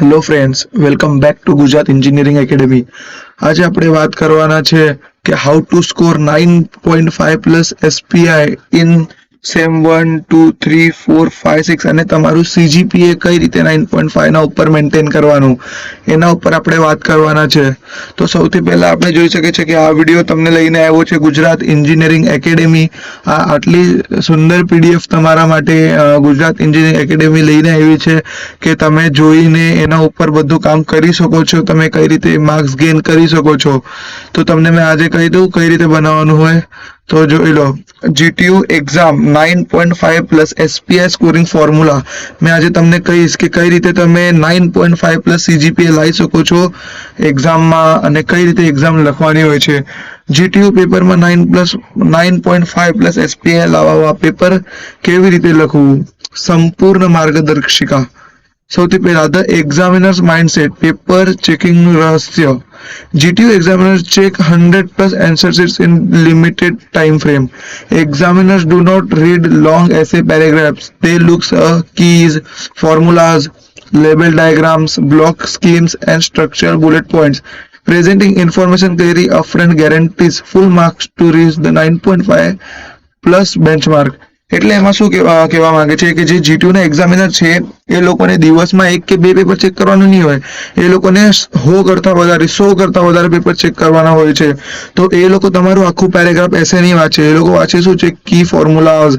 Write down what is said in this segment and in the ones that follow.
Hello friends, welcome back to Gujarat engineering academy. આજે આપણે વાત કરવાના છે કે how to score 9.5 plus SPI in sem 1, 2, 3, 4, 5, 6 અને તમારું સીજીપીએ કઈ રીતે 9.5 ના ઉપર મેન્ટેન કરવાનું એના ઉપર આપણે વાત કરવાના છે. તો સૌથી પહેલા આપણે જોઈ શકીએ છીએ કે આ વિડીયો તમને લઈને આવ્યો છે ગુજરાત એન્જિનિયરિંગ એકેડમી. આ આટલી સુંદર પીડીએફ તમારા માટે ગુજરાત એન્જિનિયરિંગ એકેડમી લઈને આવી છે કે તમે જોઈને એના ઉપર બધું કામ કરી શકો છો. તમે કઈ રીતે માર્ક્સ ગેઇન કરી શકો છો. તો તમને મેં આજે કહી દઉં કઈ રીતે બનાવવાનું હોય. તો જોઈ લો, GTU exam 9.5 plus SPI scoring formula મેં આજે તમને કહીશ કે કઈ રીતે તમે 9.5 પ્લસ સીજીપીએ લાવી શકો છો એક્ઝામમાં અને કઈ રીતે એક્ઝામ લખવાની હોય છે. જીટીયુ પેપરમાં 9.5 પ્લસ એસપીઆઈ લાવવા પેપર કેવી રીતે લખવું, સંપૂર્ણ માર્ગદર્શિકા. સૌથી પહેલા ધ એક્ઝામિનર્સ માઇન્ડસેટ, પેપર ચેકિંગનું રહસ્ય. GTU examiners check 100 plus answer sheets in limited time frame. Examiners do not read long essay paragraphs. They look keys, formulas, label diagrams, block schemes, and structural bullet points. Presenting information clearly upfront guarantees full marks to reach the 9.5 plus benchmark. એટલે એમાં શું કહેવા માંગે છે કે જે GTU ના examiner છે એ લોકોને દિવસમાં 1 કે 2 પેપર ચેક કરવાનું નહીં હોય. એ લોકોને 100 કરતા વધારે પેપર ચેક કરવાના હોય છે. તો એ લોકો તમારું આખું પેરેગ્રાફ એસે નહીં વાંચે. એ લોકો વાંચે શું છે, key formulas,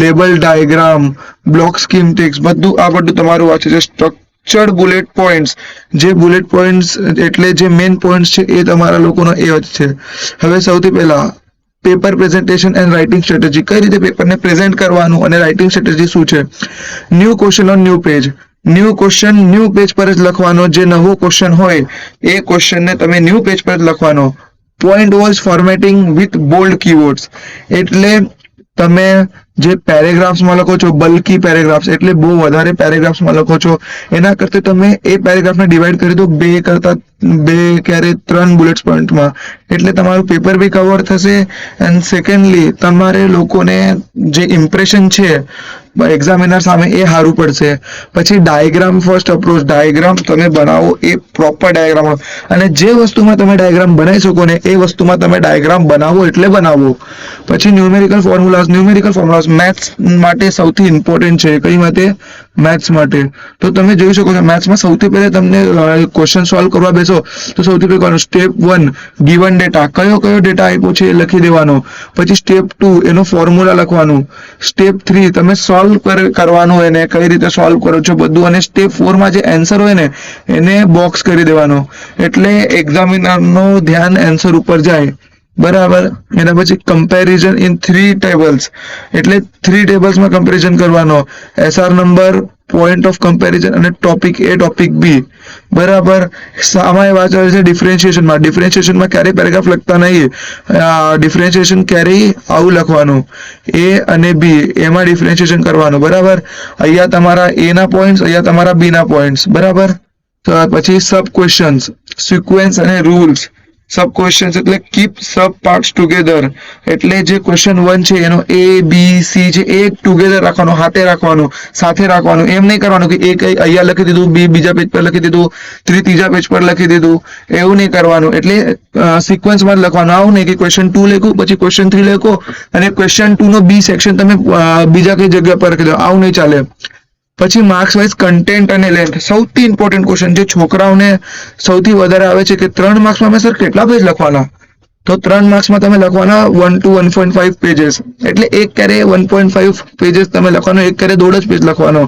label diagram, block scheme text, બધું તમારું વાંચે છે. સ્ટ્રક્ચર્ડ બુલેટ પોઈન્ટ્સ, જે બુલેટ પોઈન્ટ્સ એટલે જે મેઇન પોઈન્ટ્સ છે એ તમારા લોકોનો એ જ છે. હવે સૌથી પહેલા paper presentation and writing strategy, કઈ રીતે પેપરને પ્રેઝન્ટ કરવાનું અને રાઇટિંગ સ્ટ્રેટેજી શું છે. New question on new page, new question new page પર જ લખવાનો. જે નવો ક્વેશ્ચન હોય એ ક્વેશ્ચનને તમે ન્યૂ પેજ પર જ લખવાનો. Point voice formatting with bold keywords, એટલે તમે જે પેરેગ્રાફ્સમાં લખો છો, બલ્કી પેરેગ્રાફ્સ એટલે બહુ વધારે પેરેગ્રાફ્સમાં લખો છો, એના કરતા તમે એ પેરેગ્રાફને ડિવાઈડ કરી દો 2 કરતા 2 ક્યારે 3 બુલેટ્સ પોઈન્ટમાં. એટલે તમારું પેપર બી કવર થશે એન્ડ સેકન્ડલી તમારે લોકોને જે ઇમ્પ્રેશન છે એક્ઝામિનર સામે એ સારું પડશે. પછી ડાયાગ્રામ ફર્સ્ટ અપ્રોચ, ડાયાગ્રામ તમે બનાવો એ પ્રોપર ડાયાગ્રામ, અને જે વસ્તુમાં તમે ડાયાગ્રામ બનાવી શકો ને એ વસ્તુમાં તમે ડાયાગ્રામ બનાવો એટલે બનાવો. પછી ન્યુમેરિકલ ફોર્મ્યુલાઝ મેથ્સ માટે સૌથી ઇમ્પોર્ટન્ટ છે. કઈ માટે? મેથ્સ માટે. તો તમે જોઈ શકો છો મેથ્સમાં સૌથી પહેલા તમને ક્વેશ્ચન સોલ્વ કરવા બેસો તો સૌથી પહેલા સ્ટેપ 1 ગિવન ડેટા, કયો ડેટા આપ્યો છે એ લખી દેવાનો. પછી સ્ટેપ 2 એનો ફોર્મ્યુલા લખવાનું. સ્ટેપ 3 તમે સોલ્વ કરવાનું એને કઈ રીતે સોલ્વ કરો છો બધું, અને સ્ટેપ 4 માં જે આન્સર હોય ને એને બોક્સ કરી દેવાનો. એટલે એક્ઝામિનરનો ધ્યાન આન્સર ઉપર જાય. બરાબર. એના પછી કમ્પેરિઝન ઇન 3 ટેબલ્સ, એટલે 3 ટેબલ્સમાં કમ્પેરિઝન કરવાનો. SR number, point of comparison અને ટોપિક A ટોપિક B. બરાબર. આમાં વાત આવે છે ડિફરન્શિએશનમાં ક્યારેય પેરેગ્રાફ લખતા નહીં. ડિફરન્શિએશન ક્યારેય આવું લખવાનું, A અને B એમાં ડિફરન્શિએશન કરવાનું. બરાબર. અહીંયા તમારા A ના પોઈન્ટ્સ, અહીંયા તમારા B ના પોઈન્ટ્સ. બરાબર. તો પછી સબ ક્વેશ્ચન્સ, સિક્વન્સ અને રૂલ્સ. સબ ક્વેશ્ચન્સ એટલે કીપ સબ પાર્ટ્સ ટુગેધર, એટલે જે ક્વેશ્ચન 1 છે એનો A B C છે એ ટુગેધર રાખવાનો, સાથે રાખવાનું. એમ નહીં કરવાનું કે એક અહીંયા લખી દીધું, B બીજા પેજ પર લખી દીધું, ત્રીજા પેજ પર લખી દીધું, એવું નહીં કરવાનું. એટલે સિક્વન્સમાં જ લખવાનું. આવું નહીં કે ક્વેશ્ચન 2 લખો પછી ક્વેશ્ચન 3 લખો અને ક્વેશ્ચન 2 નો B સેક્શન તમે બીજા કઈ જગ્યા પર લખી દો, આવું નહીં ચાલે. પછી માર્ક્સ વાઇઝ કન્ટેન્ટ અને લેન્થ, સૌથી ઇમ્પોર્ટન્ટ ક્વેશ્ચન જે છોકરાઓને સૌથી વધારે આવે છે કે 3 માર્ક્સમાં અમે સર કેટલા પેજ લખવાના. તો 3 માર્ક્સમાં તમે લખવાના 1 to 1.5 પેजेस, એટલે એક ક્યારે 1.5 પેजेस તમે લખવાનો, એક ક્યારે 1.5 પેજ લખવાનો.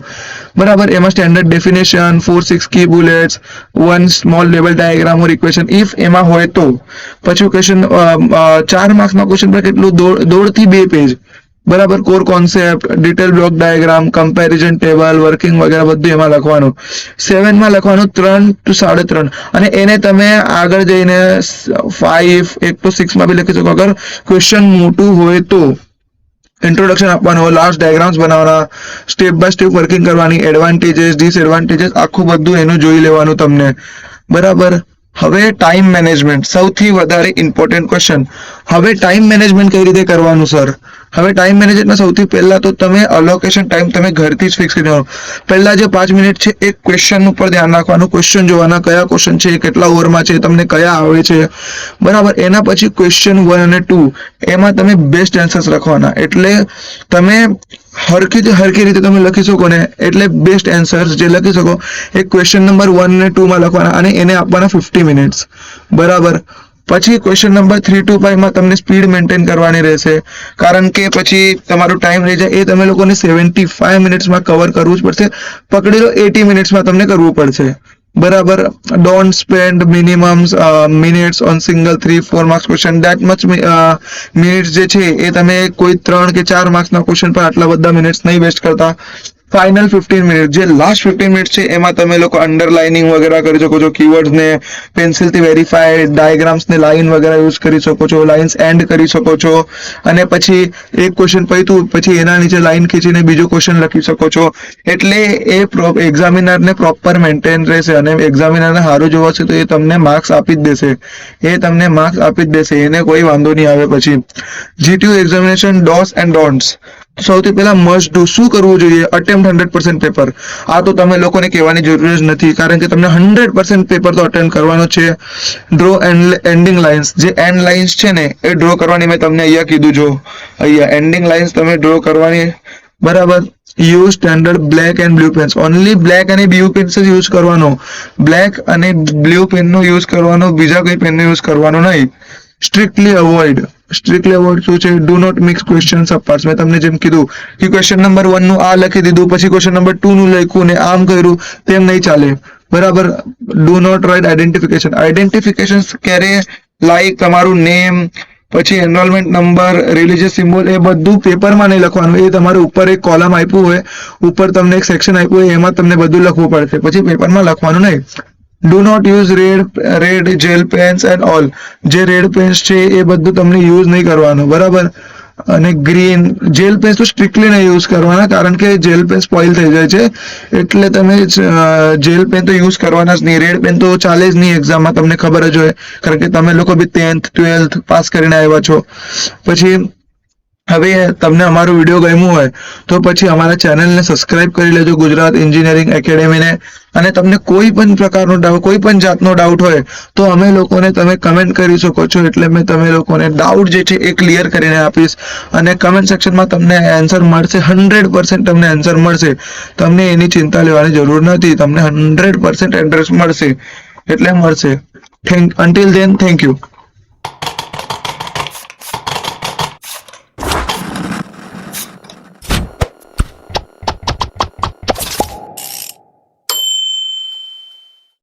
બરાબર. એમાં standard definition, 4-6 key bullets, 1 small level diagram or equation if એમાં હોય તો. પછી ક્વેશ્ચન 4 માર્ક્સમાં ક્વેશ્ચન પર કેટલું 1.5 થી 2 પેજ. બરાબર. Core concept, detail block diagram, comparison table, working વગેરે બધું એમાં લખવાનું. 7 માં લખવાનું 3 to 3.5, અને એને તમે આગળ જઈને 5 1 to 6 માં બી લખી શકો અગર ક્વેશ્ચન મોટું હોય તો. ઇન્ટ્રોડક્શન આપવાનું, લાસ્ટ ડાયાગ્રામ્સ બનાવવાના, સ્ટેપ બાય સ્ટેપ વર્કિંગ કરવાની, એડવાન્ટેजेस ડિસએડવાન્ટેजेस આખું બધું એનું જોઈ લેવાનું તમને. બરાબર. હવે ટાઈમ મેનેજમેન્ટ સૌથી વધારે ઇમ્પોર્ટન્ટ ક્વેશ્ચન. હવે ટાઈમ મેનેજમેન્ટ કઈ રીતે કરવાનું સર? હવે ટાઈમ મેનેજમેન્ટમાં સૌથી પહેલા તો તમે અલોકેશન ટાઈમ તમે ઘરથી જ ફિક્સ કરી દેવાનો. પહેલા જે 5 મિનિટ છે એક ક્વેશ્ચન ઉપર ધ્યાન રાખવાનું, ક્વેશ્ચન જોવાના કયા ક્વેશ્ચન છે, કેટલા ઓવરમાં છે, તમને કયા આવે છે, બરાબર. એના પછી ક્વેશ્ચન 1 અને 2 એમાં તમે બેસ્ટ આન્સર્સ લખવાના. એટલે તમે હરખી રીતે તમે લખી શકો ને, એટલે બેસ્ટ આન્સર્સ જે લખી શકો એ ક્વેશ્ચન નંબર 1 અને 2 માં લખવાના અને એને આપવાના 50 મિનિટ્સ, બરાબર. પછી ક્વેશ્ચન નંબર 3 to 5 માં તમને સ્પીડ મેન્ટેન કરવાની રહેશે, કારણ કે પછી તમારો ટાઈમ રહી જાય. એ તમે લોકોને 75 મિનિટ્સમાં કવર કરવું જ પડશે. પકડી લો 80 મિનિટ્સમાં તમને કરવું પડશે, બરાબર. Don't spend minimum minutes on single 3-4 marks question. That much minutes જે છે એ તમે કોઈ 3 કે 4 માર્ક્સના ક્વેશ્ચન પર આટલા બધા મિનિટ્સ નહીં વેસ્ટ કરતા. ફાઇનલ 15 મિનિટ, જે લાસ્ટ 15 મિનિટ છે એમાં તમે લોકો અંડરલાઇનિંગ વગેરે કરી શકો છો, કીવર્ડ્સ ને પેન્સિલથી વેરીફાઈ, ડાયાગ્રામ્સ ને લાઇન વગેરે યુઝ કરી શકો છો, લાઇન્સ એન્ડ કરી શકો છો, અને પછી એક ક્વેશ્ચન પત્યું પછી એના નીચે લાઇન ખીચીને બીજો ક્વેશ્ચન લખી શકો છો. એટલે એ એક્ઝામિનરને પ્રોપર મેન્ટેન રહેશે અને એક્ઝામિનરને સારું જોવા છે તો એ તમને માર્ક્સ આપી જ દેશે, એને કોઈ વાંધો નહીં આવે. પછી GTU examination DOS and don'ts. સૌથી પહેલા મસ્ટ ડુ શું કરવું જોઈએ? Attempt 100% paper. આ તો તમે લોકોને કહેવાની જરૂર જ નથી, કારણ કે તમને 100% પેપર તો અટેમ્પ્ટ કરવાનો છે. ડ્રો એન્ડિંગ લાઇન્સ, જે એન્ડ લાઇન્સ છે ને એ ડ્રો કરવાની મેં તમને અહીંયા કીધું. જો અહીંયા એન્ડિંગ લાઇન્સ તમે ડ્રો કરવાની, બરાબર. Use standard black and blue pens. Only black અને બ્લુ પેન્સ જ યુઝ કરવાનો. બ્લેક અને બ્લુ પેનનો યુઝ કરવાનો, બીજા કોઈ પેનનો યુઝ કરવાનો નહીં. સ્ટ્રિક્ટલી અવોઇડ શું છે? Do not mix questions apart. મેં તમને જેમ કીધું કે ક્વેશ્ચન નંબર 1 નું આ લખી દીધું, પછી ક્વેશ્ચન નંબર 2 નું લખ્યું ને આમ કર્યું, તેમ નહીં ચાલે, બરાબર. ડુ નોટ રાઇટ આઈડેન્ટિફિકેશન ક્યારે, લાઈક તમારું નેમ, પછી એનરોલમેન્ટ નંબર, રિલીજીયસ સિમ્બોલ, એ બધું પેપરમાં નહીં લખવાનું. એ તમારે ઉપર એક કોલમ આપ્યું હોય, ઉપર તમને એક સેક્શન આપ્યું હોય, એમાં તમને બધું લખવું પડશે, પછી પેપરમાં લખવાનું નહીં. Do not use red gel pens and all. જે રેડ પેન્સ છે એ બધું તમને યુઝ નહીં કરવાનું, બરાબર. અને ગ્રીન જેલ પેન્સ તો સ્ટ્રિક્ટલી નહીં યુઝ કરવાના, કારણ કે જેલ પેન સ્પોઇલ થઈ જાય છે, એટલે તમે જેલ પેન તો યુઝ કરવાના જ નહીં. રેડ પેન તો ચાલે જ નહીં એક્ઝામમાં, તમને ખબર જ હોય, કારણ કે તમે લોકો બી 10th 12th પાસ કરીને આવ્યા છો. પછી હવે તમને અમારો વિડીયો ગમ્યો હોય તો પછી અમારા ચેનલને સબસ્ક્રાઇબ કરી લેજો, ગુજરાત એન્જિનિયરિંગ એકેડેમીને. અને તમને કોઈ પણ પ્રકારનો ડાઉટ, કોઈ પણ જાતનો ડાઉટ હોય તો અમે લોકોને તમે કમેન્ટ કરી શકો છો, એટલે મેં તમે લોકોને ડાઉટ જે છે એ ક્લિયર કરીને આપીશ. અને કમેન્ટ સેક્શનમાં તમને આન્સર મળશે, 100% તમને આન્સર મળશે. તમને એની ચિંતા લેવાની જરૂર નથી, તમને 100% એડ્રેસ મળશે, એટલે મળશે. Until then, thank you.